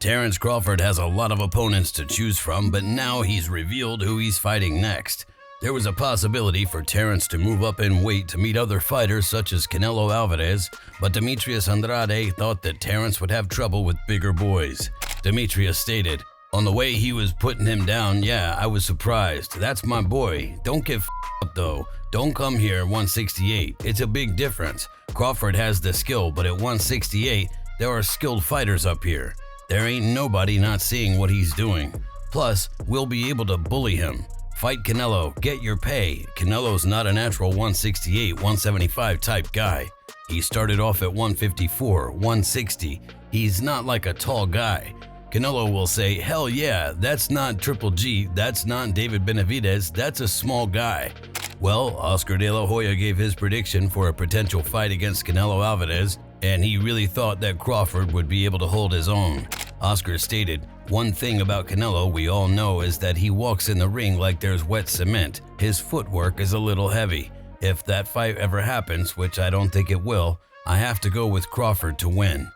Terence Crawford has a lot of opponents to choose from, but now he's revealed who he's fighting next. There was a possibility for Terence to move up in weight to meet other fighters such as Canelo Alvarez, but Demetrius Andrade thought that Terence would have trouble with bigger boys. Demetrius stated, "On the way he was putting him down, yeah, I was surprised. That's my boy. Don't get up though. Don't come here at 168. It's a big difference. Crawford has the skill, but at 168, there are skilled fighters up here. There ain't nobody not seeing what he's doing. Plus, we'll be able to bully him. Fight Canelo, get your pay. Canelo's not a natural 168, 175 type guy. He started off at 154, 160. He's not like a tall guy. Canelo will say, hell yeah, that's not Triple G, that's not David Benavidez, that's a small guy." Well, Oscar De La Hoya gave his prediction for a potential fight against Canelo Alvarez, and he really thought that Crawford would be able to hold his own. Oscar stated, "One thing about Canelo we all know is that he walks in the ring like there's wet cement. His footwork is a little heavy. If that fight ever happens, which I don't think it will, I have to go with Crawford to win."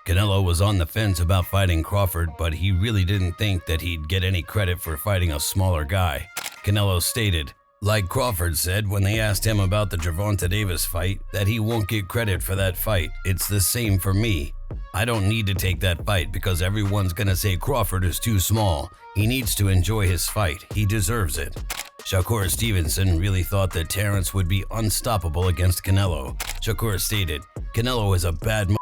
Canelo was on the fence about fighting Crawford, but he really didn't think that he'd get any credit for fighting a smaller guy. Canelo stated, like Crawford said when they asked him about the Gervonta Davis fight, that he won't get credit for that fight. It's the same for me. I don't need to take that fight because everyone's gonna say Crawford is too small. He needs to enjoy his fight. He deserves it. Shakur Stevenson really thought that Terence would be unstoppable against Canelo. Shakur stated, "Canelo is a bad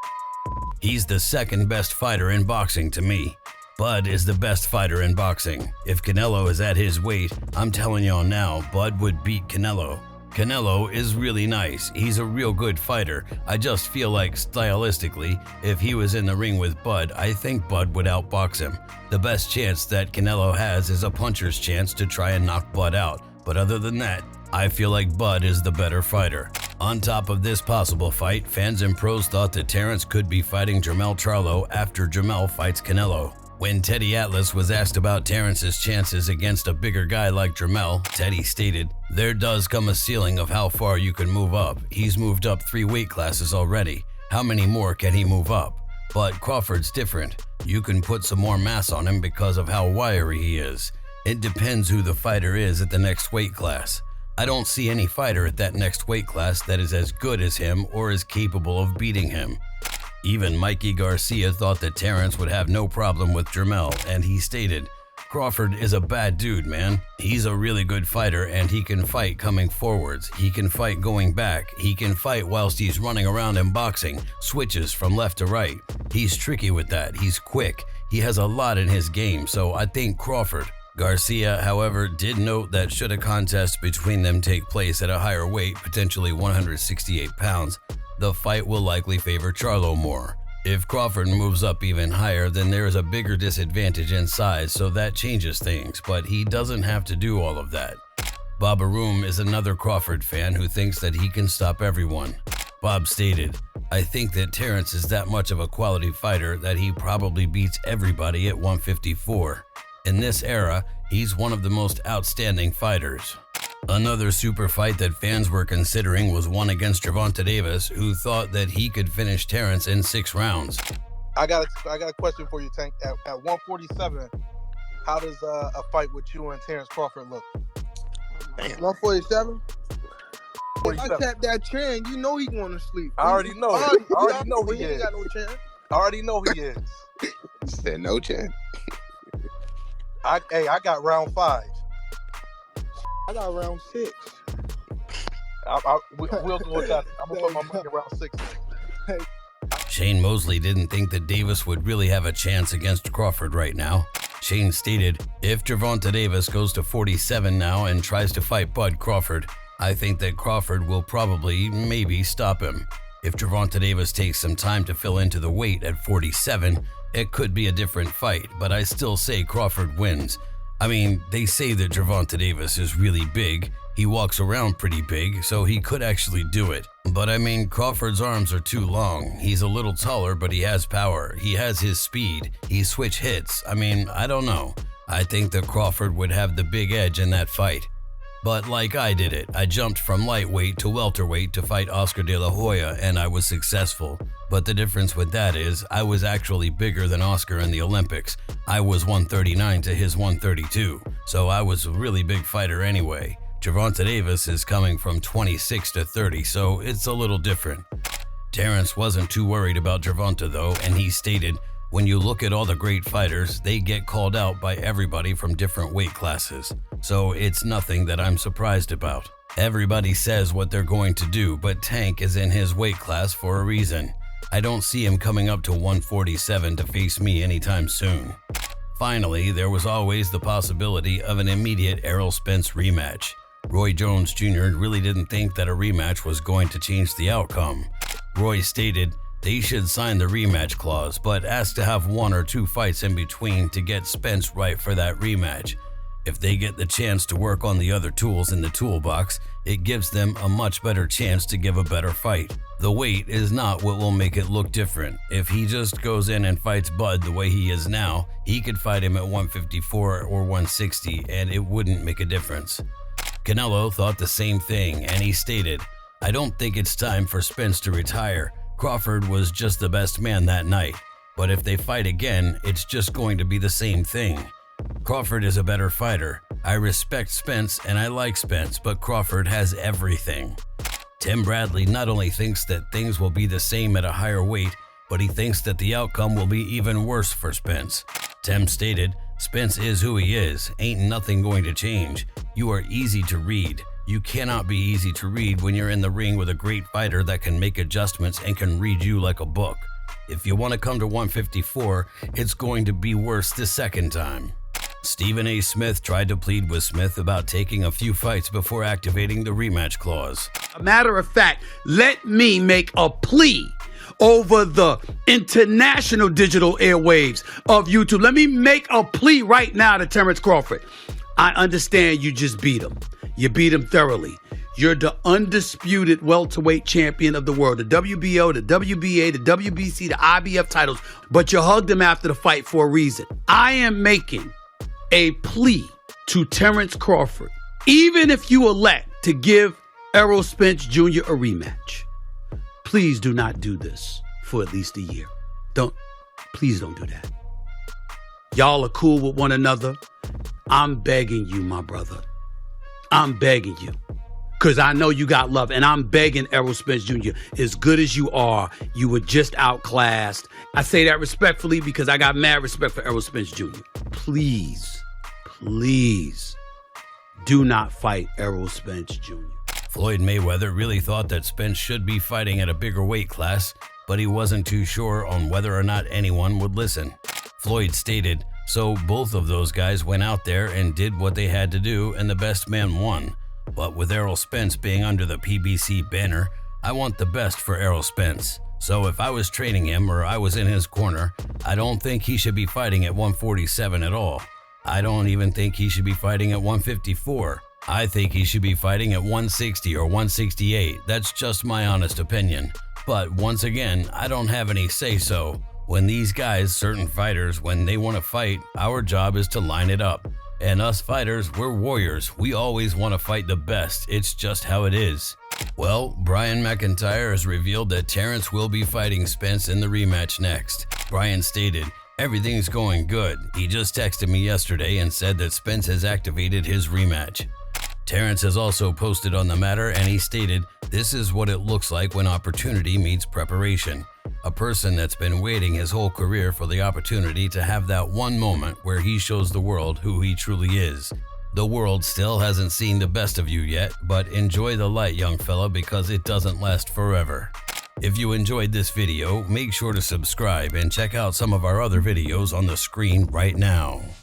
He's the second best fighter in boxing to me. Bud is the best fighter in boxing. If Canelo is at his weight, I'm telling y'all now, Bud would beat Canelo. Canelo is really nice. He's a real good fighter. I just feel like stylistically, if he was in the ring with Bud, I think Bud would outbox him. The best chance that Canelo has is a puncher's chance to try and knock Bud out. But other than that, I feel like Bud is the better fighter." On top of this possible fight, fans and pros thought that Terence could be fighting Charlo after Jamel fights Canelo. When Teddy Atlas was asked about Terence's chances against a bigger guy like Jamel, Teddy stated, "There does come a ceiling of how far you can move up. He's moved up 3 weight classes already. How many more can he move up? But Crawford's different. You can put some more mass on him because of how wiry he is. It depends who the fighter is at the next weight class. I don't see any fighter at that next weight class that is as good as him or is capable of beating him." Even Mikey Garcia thought that Terence would have no problem with Jamel, and he stated, "Crawford is a bad dude, man. He's a really good fighter and he can fight coming forwards. He can fight going back. He can fight whilst he's running around and boxing, switches from left to right. He's tricky with that. He's quick. He has a lot in his game, so I think Crawford." Garcia, however, did note that should a contest between them take place at a higher weight, potentially 168 pounds, the fight will likely favor Charlo more. If Crawford moves up even higher, then there is a bigger disadvantage in size, so that changes things, but he doesn't have to do all of that. Bob Arum is another Crawford fan who thinks that he can stop everyone. Bob stated, "I think that Terence is that much of a quality fighter that he probably beats everybody at 154. In this era, he's one of the most outstanding fighters." Another super fight that fans were considering was one against Gervonta Davis, who thought that he could finish Terence in 6 rounds. I got a question for you, Tank. At 147, how does a fight with you and Terence Crawford look? 147? If I tap that chain, you know he going to sleep. I already know. I already know he ain't is. got no chance. I already know he is. Said no chance. I got round 5. I got round 6. We'll go with that. I'm gonna put my money around 6. Shane Mosley didn't think that Davis would really have a chance against Crawford right now. Shane stated, "If Gervonta Davis goes to 47 now and tries to fight Bud Crawford, I think that Crawford will probably, maybe stop him. If Gervonta Davis takes some time to fill into the weight at 47, it could be a different fight, but I still say Crawford wins. I mean, they say that Gervonta Davis is really big. He walks around pretty big, so he could actually do it. But I mean, Crawford's arms are too long. He's a little taller, but he has power. He has his speed. He switch hits. I mean, I don't know. I think that Crawford would have the big edge in that fight. But like I did it, I jumped from lightweight to welterweight to fight Oscar De La Hoya, and I was successful. But the difference with that is I was actually bigger than Oscar in the Olympics. I was 139 to his 132, so I was a really big fighter anyway. Gervonta Davis is coming from 26 to 30, so it's a little different. Terence wasn't too worried about Gervonta though, and he stated, when you look at all the great fighters, they get called out by everybody from different weight classes. So it's nothing that I'm surprised about. Everybody says what they're going to do, but Tank is in his weight class for a reason. I don't see him coming up to 147 to face me anytime soon. Finally, there was always the possibility of an immediate Errol Spence rematch. Roy Jones Jr. really didn't think that a rematch was going to change the outcome. Roy stated they should sign the rematch clause, but asked to have 1 or 2 fights in between to get Spence right for that rematch. If they get the chance to work on the other tools in the toolbox, it gives them a much better chance to give a better fight. The weight is not what will make it look different. If he just goes in and fights Bud the way he is now, he could fight him at 154 or 160 and it wouldn't make a difference. Canelo thought the same thing, and he stated, I don't think it's time for Spence to retire. Crawford was just the best man that night, but if they fight again, it's just going to be the same thing. Crawford is a better fighter. I respect Spence and I like Spence, but Crawford has everything. Tim Bradley not only thinks that things will be the same at a higher weight, but he thinks that the outcome will be even worse for Spence. Tim stated, Spence is who he is, ain't nothing going to change. You are easy to read. You cannot be easy to read when you're in the ring with a great fighter that can make adjustments and can read you like a book. If you want to come to 154, it's going to be worse the second time. Stephen A. Smith tried to plead with Smith about taking a few fights before activating the rematch clause. A matter of fact, let me make a plea over the international digital airwaves of YouTube. Let me make a plea right now to Terence Crawford. I understand you just beat him. You beat him thoroughly. You're the undisputed welterweight champion of the world, the WBO, the WBA, the WBC, the IBF titles, but you hugged him after the fight for a reason. I am making a plea to Terence Crawford. Even if you elect to give Errol Spence Jr. a rematch, please do not do this for at least a year. Please don't do that. Y'all are cool with one another. I'm begging you, my brother. I'm begging you. Because I know you got love, and I'm begging Errol Spence Jr., as good as you are, you were just outclassed. I say that respectfully because I got mad respect for Errol Spence Jr. Please, please do not fight Errol Spence Jr. Floyd Mayweather really thought that Spence should be fighting at a bigger weight class, but he wasn't too sure on whether or not anyone would listen. Floyd stated, so both of those guys went out there and did what they had to do, and the best man won. But with Errol Spence being under the PBC banner, I want the best for Errol Spence. So if I was training him or I was in his corner, I don't think he should be fighting at 147 at all. I don't even think he should be fighting at 154. I think he should be fighting at 160 or 168. That's just my honest opinion. But once again, I don't have any say-so. When these guys, certain fighters, when they want to fight, our job is to line it up. And us fighters, we're warriors. We always want to fight the best. It's just how it is. Well, Brian McIntyre has revealed that Terence will be fighting Spence in the rematch next. Brian stated, everything's going good. He just texted me yesterday and said that Spence has activated his rematch. Terence has also posted on the matter, and he stated, this is what it looks like when opportunity meets preparation. A person that's been waiting his whole career for the opportunity to have that one moment where he shows the world who he truly is. The world still hasn't seen the best of you yet, but enjoy the light, young fella, because it doesn't last forever. If you enjoyed this video, make sure to subscribe and check out some of our other videos on the screen right now.